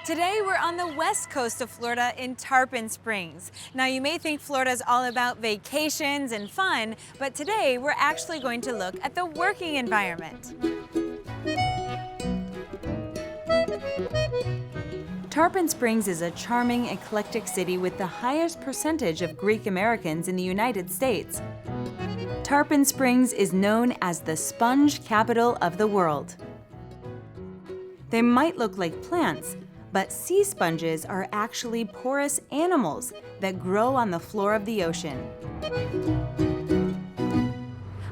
Today we're on the west coast of Florida in Tarpon Springs. Now you may think Florida is all about vacations and fun, but today we're actually going to look at the working environment. Tarpon Springs is a charming, eclectic city with the highest percentage of Greek Americans in the United States. Tarpon Springs is known as the sponge capital of the world. They might look like plants, but sea sponges are actually porous animals that grow on the floor of the ocean.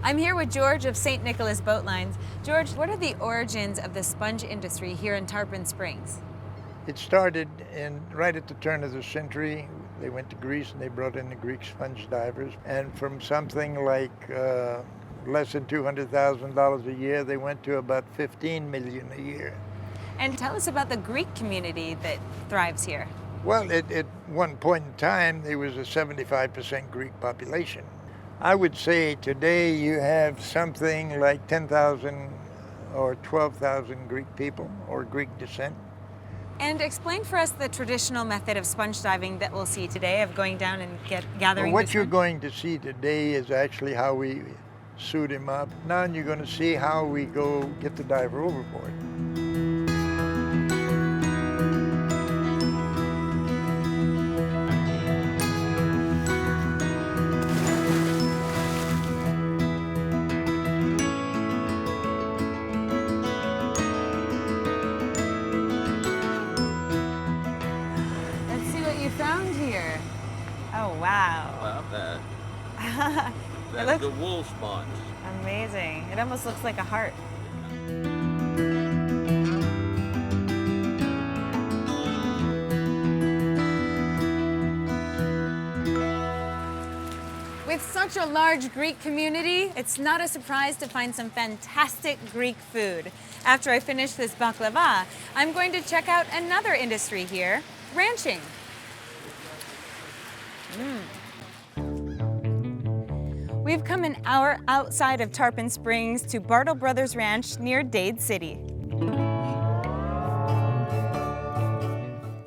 I'm here with George of St. Nicholas Boat Lines. George, what are the origins of the sponge industry here in Tarpon Springs? It started right at the turn of the century. They went to Greece and they brought in the Greek sponge divers. And from something like less than $200,000 a year, they went to about $15 million a year. And tell us about the Greek community that thrives here. Well, at one point in time, there was a 75% Greek population. I would say today you have something like 10,000 or 12,000 Greek people or Greek descent. And explain for us the traditional method of sponge diving that we'll see today, of going down and gathering What you're going to see today is actually how we suit him up. Now you're going to see how we go get the diver overboard. Found here. Oh, wow. How about that? That's the wool sponge. Amazing. It almost looks like a heart. With such a large Greek community, it's not a surprise to find some fantastic Greek food. After I finish this baklava, I'm going to check out another industry here, ranching. We've come an hour outside of Tarpon Springs to Bardot Brothers Ranch near Dade City.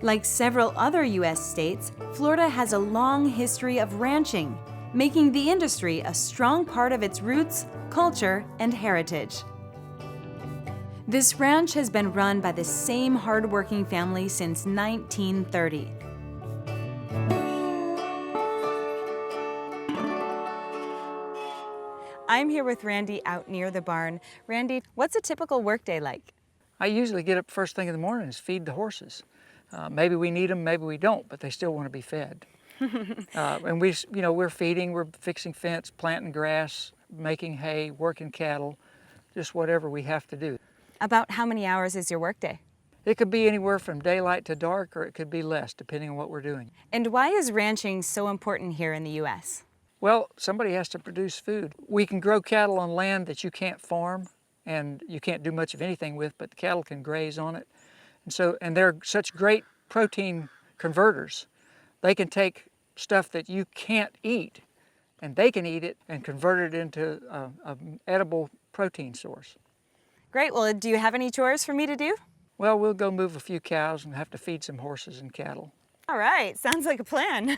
Like several other U.S. states, Florida has a long history of ranching, making the industry a strong part of its roots, culture, and heritage. This ranch has been run by the same hardworking family since 1930. I'm here with Randy out near the barn. Randy, what's a typical workday like? I usually get up first thing in the morning and feed the horses. Maybe we need them, maybe we don't, but they still want to be fed. And we're feeding, we're fixing fence, planting grass, making hay, working cattle, just whatever we have to do. About how many hours is your workday? It could be anywhere from daylight to dark, or it could be less, depending on what we're doing. And why is ranching so important here in the U.S.? Well, somebody has to produce food. We can grow cattle on land that you can't farm and you can't do much of anything with, but the cattle can graze on it. And they're such great protein converters. They can take stuff that you can't eat and they can eat it and convert it into an edible protein source. Great. Well, do you have any chores for me to do? Well, we'll go move a few cows and have to feed some horses and cattle. All right. Sounds like a plan.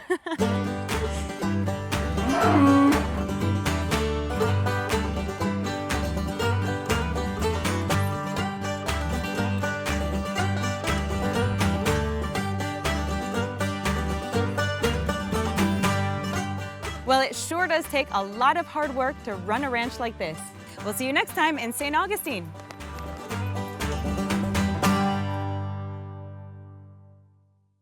Well, it sure does take a lot of hard work to run a ranch like this. We'll see you next time in St. Augustine.